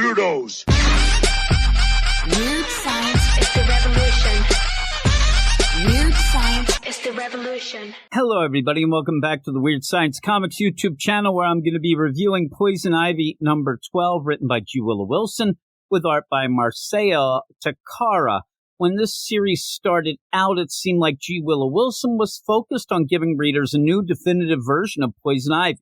weirdos. Weird science is the revolution. Weird science is the revolution. Hello, everybody, and welcome back to the Weird Science Comics YouTube channel, where I'm going to be reviewing Poison Ivy number 12, written by G. Willow Wilson, with art by Marcelo Takara. When this series started out, it seemed like G. Willow Wilson was focused on giving readers a new definitive version of Poison Ivy.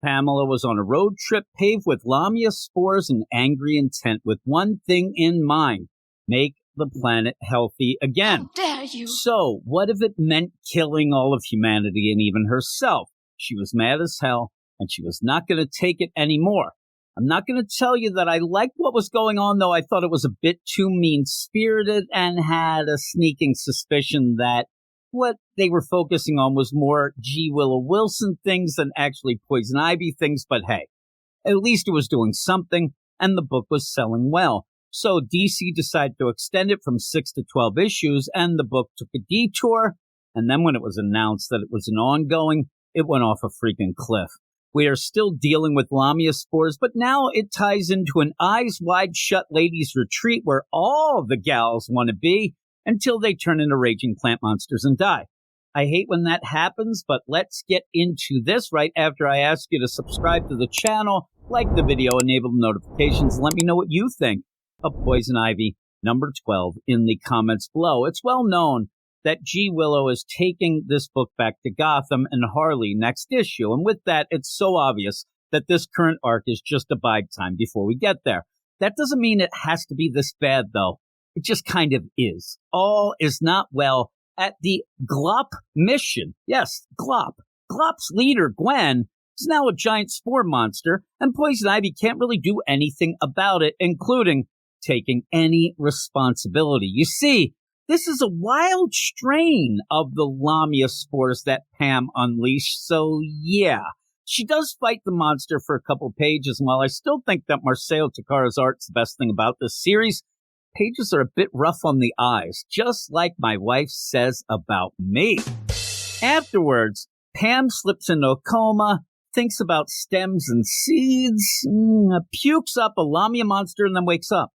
Pamela was on a road trip paved with Lamia spores and angry intent, with one thing in mind: make the planet healthy again. How dare you? So, what if it meant killing all of humanity and even herself? She was mad as hell, and she was not going to take it anymore. I'm not going to tell you that I liked what was going on, though I thought it was a bit too mean-spirited and had a sneaking suspicion that what they were focusing on was more G. Willow Wilson things than actually Poison Ivy things, but hey, at least it was doing something, and the book was selling well. So DC decided to extend it from 6 to 12 issues, and the book took a detour, and then when it was announced that it was an ongoing, it went off a freaking cliff. We are still dealing with Lamia spores, but now it ties into an eyes-wide-shut ladies' retreat where all the gals want to be until they turn into raging plant monsters and die. I hate when that happens, but let's get into this right after I ask you to subscribe to the channel, like the video, enable notifications, and let me know what you think of Poison Ivy number 12 in the comments below. It's well known that G. Willow is taking this book back to Gotham and Harley next issue. And with that, it's so obvious that this current arc is just a bide time before we get there. That doesn't mean it has to be this bad, though. It just kind of is. All is not well at the Glop mission. Yes, Glop. Glop's leader, Gwen, is now a giant spore monster, and Poison Ivy can't really do anything about it, including taking any responsibility. You see, this is a wild strain of the Lamia spores that Pam unleashed, so yeah. She does fight the monster for a couple pages, and while I still think that Marcelo Takara's art's the best thing about this series, pages are a bit rough on the eyes, just like my wife says about me. Afterwards, Pam slips into a coma, thinks about stems and seeds, pukes up a Lamia monster, and then wakes up.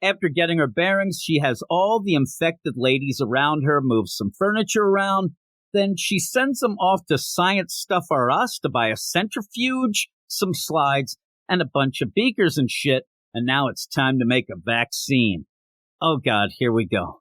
After getting her bearings, she has all the infected ladies around her, moves some furniture around. Then she sends them off to Science Stuff R Us to buy a centrifuge, some slides, and a bunch of beakers and shit. And now it's time to make a vaccine. Oh God, here we go.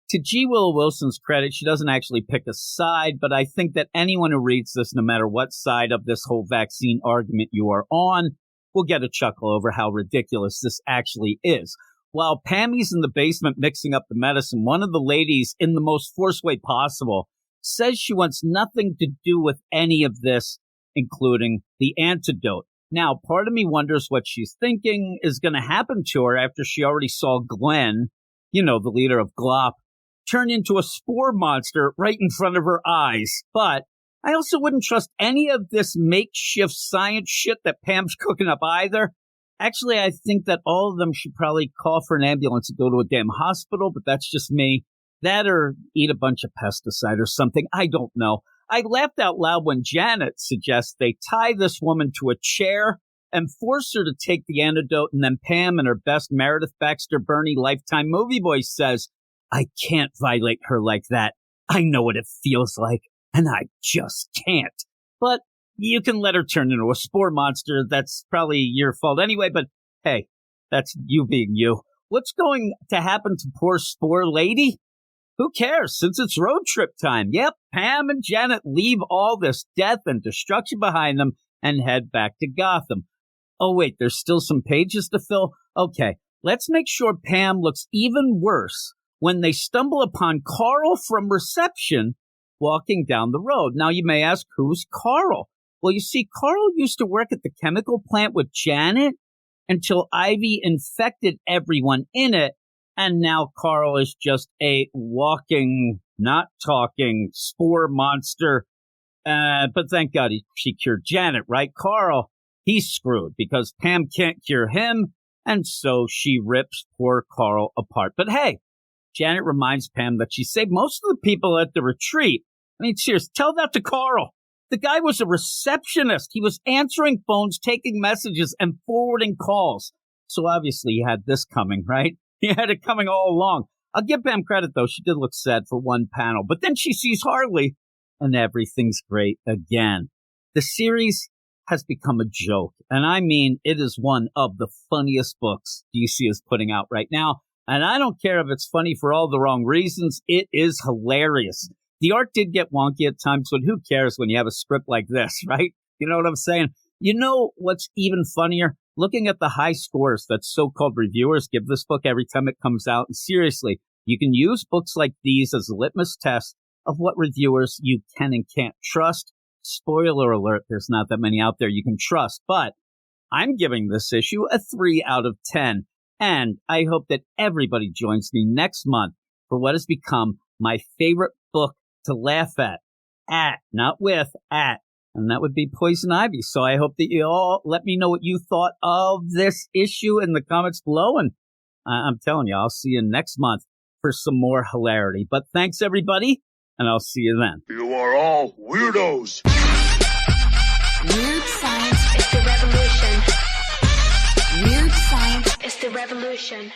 To G. Willow Wilson's credit, she doesn't actually pick a side, but I think that anyone who reads this, no matter what side of this whole vaccine argument you are on, will get a chuckle over how ridiculous this actually is. While Pammy's in the basement mixing up the medicine, one of the ladies, in the most forced way possible, says she wants nothing to do with any of this, including the antidote. Now, part of me wonders what she's thinking is going to happen to her after she already saw Gwen, you know, the leader of Glop, turn into a spore monster right in front of her eyes. But I also wouldn't trust any of this makeshift science shit that Pam's cooking up either. Actually, I think that all of them should probably call for an ambulance and go to a damn hospital, but that's just me. That or eat a bunch of pesticide or something. I don't know. I laughed out loud when Janet suggests they tie this woman to a chair and force her to take the antidote, and then Pam, in her best Meredith Baxter Bernie Lifetime movie voice, says, "I can't violate her like that. I know what it feels like, and I just can't." But you can let her turn into a spore monster. That's probably your fault anyway, but hey, that's you being you. What's going to happen to poor spore lady? Who cares, since it's road trip time? Yep, Pam and Janet leave all this death and destruction behind them and head back to Gotham. Oh wait, there's still some pages to fill? Okay, let's make sure Pam looks even worse when they stumble upon Carl from reception walking down the road. Now you may ask, who's Carl? Well, you see, Carl used to work at the chemical plant with Janet until Ivy infected everyone in it, and now Carl is just a walking, not talking spore monster. But thank God she cured Janet, right? Carl, he's screwed because Pam can't cure him, and so she rips poor Carl apart. But hey, Janet reminds Pam that she saved most of the people at the retreat. I mean, seriously, tell that to Carl. The guy was a receptionist. He was answering phones, taking messages, and forwarding calls. So obviously he had this coming, right? He had it coming all along. I'll give Pam credit, though. She did look sad for one panel. But then she sees Harley, and everything's great again. The series has become a joke. And I mean, it is one of the funniest books DC is putting out right now. And I don't care if it's funny for all the wrong reasons. It is hilarious. The art did get wonky at times, but who cares when you have a script like this, right? You know what I'm saying? You know what's even funnier? Looking at the high scores that so-called reviewers give this book every time it comes out. And seriously, you can use books like these as a litmus test of what reviewers you can and can't trust. Spoiler alert, there's not that many out there you can trust. But I'm giving this issue a 3 out of 10. And I hope that everybody joins me next month for what has become my favorite book to laugh at, not with, and that would be Poison Ivy. So I hope that you all let me know what you thought of this issue in the comments below. And I'm telling you, I'll see you next month for some more hilarity. But thanks, everybody, and I'll see you then. You are all weirdos. Weird science is the revolution. Weird science is the revolution.